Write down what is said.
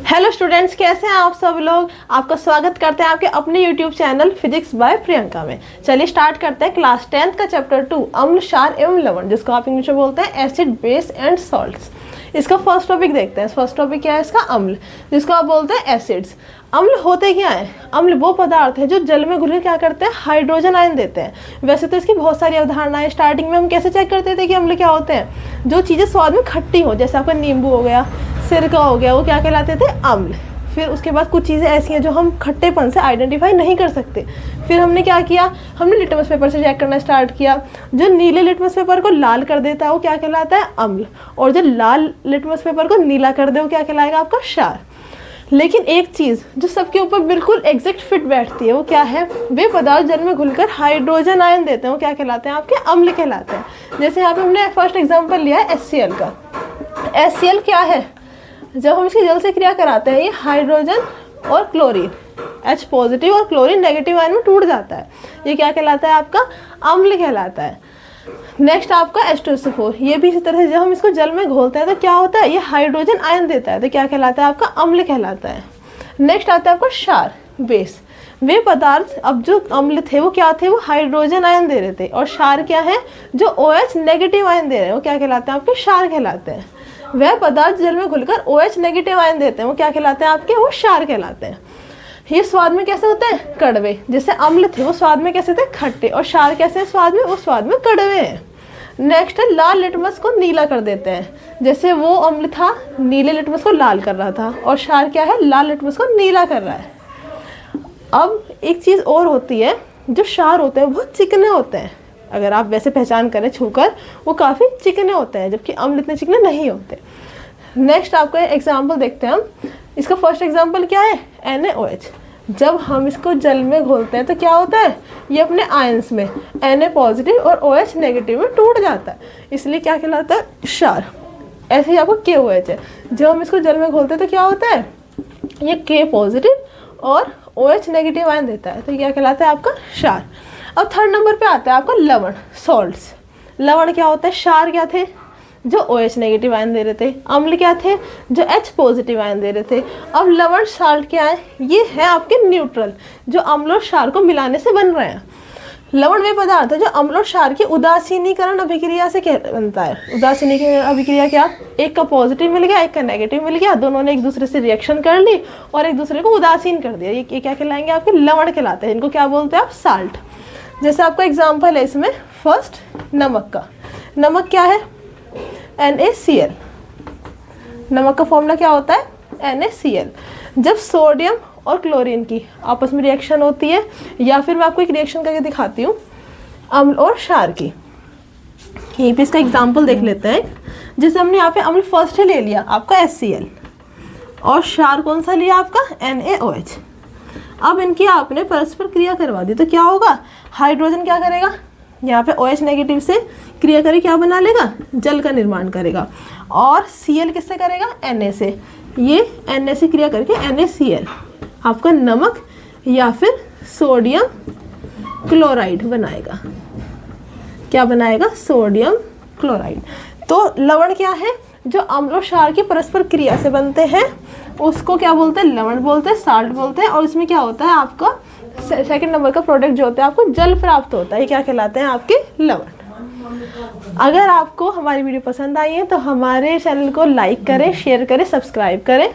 Hello students, कैसे हैं आप सब लोग। आपका स्वागत करते हैं आपके अपने YouTube channel physics bye Priyanka में। चलिए स्टार्ट करते हैं क्लास 10th का चैप्टर 2 अम्ल, क्षार एवं लवण, जिसको आप इंग्लिश में बोलते हैं एसिड, बेस एंड सॉल्ट्स। इसका फर्स्ट टॉपिक देखते हैं। फर्स्ट टॉपिक क्या है इसका? अम्ल, जिसको आप बोलते हैं एसिड्स। अम्ल होते क्या है? अम्ल वो पदार्थ है जो जल में घुलकर क्या करते हैं? हाइड्रोजन आयन देते हैं। वैसे तो इसकी बहुत सारी अवधारणाएं। स्टार्टिंग में हम कैसे चेक करते थे कि अम्ल क्या होते हैं? जो चीज़ें स्वाद में खट्टी हो, जैसे आपका नींबू हो गया, सिरका हो गया, वो क्या कहलाते थे? अम्ल। फिर उसके बाद कुछ चीज़ें ऐसी हैं जो हम खट्टेपन से आइडेंटिफाई नहीं कर सकते। फिर हमने क्या किया? हमने लिटमस पेपर से चेक करना स्टार्ट किया। जो नीले लिटमस पेपर को लाल कर देता है वो क्या कहलाता है? अम्ल। और जो लाल लिटमस पेपर को नीला कर दे वो क्या कहलाएगा? आपका क्षार। लेकिन एक चीज़ जो सबके ऊपर बिल्कुल एग्जैक्ट फिट बैठती है वो क्या है? वे पदार्थ जल में घुलकर हाइड्रोजन आयन देते हैं वो क्या कहलाते हैं? आपके अम्ल कहलाते हैं। जैसे यहाँ पे हमने फर्स्ट एग्जाम्पल लिया है HCl का। HCl क्या है? जब हम इसकी जल से क्रिया कराते हैं ये हाइड्रोजन और क्लोरीन, H पॉजिटिव और क्लोरीन नेगेटिव आयन में टूट जाता है। ये क्या कहलाता है? आपका अम्ल कहलाता है। नेक्स्ट आपका H2SO4, ये भी इसी तरह से जब हम इसको जल में घोलते हैं तो क्या होता है? ये हाइड्रोजन आयन देता है, तो क्या कहलाता है? आपका अम्ल कहलाता है। नेक्स्ट आता है आपका क्षार, बेस। वे पदार्थ, अब जो अम्ल थे वो क्या थे? वो हाइड्रोजन आयन दे रहे थे। और क्षार क्या है? जो OH नेगेटिव आयन दे रहे हैं वो क्या कहलाते हैं? आपके क्षार कहलाते हैं। वह पदार्थ जल में घुलकर OH नेगेटिव आयन देते हैं वो क्या कहलाते हैं? आपके वो क्षार कहलाते हैं। ये स्वाद में कैसे होते हैं? कड़वे। जैसे अम्ल थे वो स्वाद में कैसे थे? खट्टे। और क्षार कैसे स्वाद में? वो स्वाद में कड़वे हैं। नेक्स्ट है लाल लिटमस को नीला कर देते हैं। जैसे वो अम्ल था नीले लिटमस को लाल कर रहा था, और क्षार क्या है? लाल लिटमस को नीला कर रहा है। अब एक चीज़ और होती है, जो क्षार होते हैं बहुत चिकने होते हैं। अगर आप वैसे पहचान करें छूकर, वो काफ़ी चिकने होते हैं, जबकि अम्ल इतने चिकने नहीं होते। नेक्स्ट आपको एग्जाम्पल देखते हैं हम। इसका फर्स्ट एग्जाम्पल क्या है? NaOH। जब हम इसको जल में घोलते हैं तो क्या होता है? ये अपने आयंस में Na पॉजिटिव और OH नेगेटिव में टूट जाता है, इसलिए क्या कहलाता है? क्षार। ऐसे ही आपको KOH है। जब हम इसको जल में घोलते हैं तो क्या होता है? ये K पॉजिटिव और OH नेगेटिव आयन देता है, तो क्या कहलाता है? आपका क्षार। अब थर्ड नंबर पे आता है आपका लवण, सॉल्ट्स। लवण क्या होता है? क्षार क्या थे? जो OH नेगेटिव आयन दे रहे थे। अम्ल क्या थे? जो H पॉजिटिव आयन दे रहे थे। अब लवण, साल्ट क्या है? ये है आपके न्यूट्रल, जो अम्ल और क्षार को मिलाने से बन रहे हैं। लवण वे पदार्थ है जो अम्ल और क्षार की उदासीनीकरण अभिक्रिया से बनता है। उदासीनीकरण अभिक्रिया क्या? एक का पॉजिटिव मिल गया, एक का नेगेटिव मिल गया, दोनों ने एक दूसरे से रिएक्शन कर ली और एक दूसरे को उदासीन कर दिया। ये क्या कहलाएंगे? आपके लवण कहलाते हैं। इनको क्या बोलते हैं आप? साल्ट। जैसे आपका एग्जाम्पल है इसमें फर्स्ट नमक का। नमक क्या है? NaCl। नमक का फॉर्मूला क्या होता है? NaCl। जब सोडियम और क्लोरीन की आपस में रिएक्शन होती है, या फिर मैं आपको एक रिएक्शन करके दिखाती हूँ अम्ल और क्षार की। यहीं पे इसका एग्जाम्पल देख लेते हैं। जैसे हमने यहाँ पे अम्ल फर्स्ट ले लिया आपका HCl, और क्षार कौन सा लिया? आपका NaOH। अब इनकी आपने परस्पर क्रिया करवा दी तो क्या होगा? हाइड्रोजन क्या करेगा? यहाँ पे OH नेगेटिव से क्रिया करे क्या बना लेगा? जल का निर्माण करेगा। और Cl किससे करेगा? Na से। ये Na से क्रिया करके NaCl आपका नमक या फिर सोडियम क्लोराइड बनाएगा। क्या बनाएगा? Sodium chloride. तो लवण क्या है? जो अम्ल और क्षार की परस्पर क्रिया से बनते हैं उसको क्या बोलते हैं? लवण बोलते हैं, साल्ट बोलते हैं। और इसमें क्या होता है? आपका सेकंड नंबर का प्रोडक्ट जो होता है आपको जल प्राप्त होता है। ये क्या कहलाते हैं? आपके लवण। अगर आपको हमारी वीडियो पसंद आई है तो हमारे चैनल को लाइक करें, शेयर करें, सब्सक्राइब करें।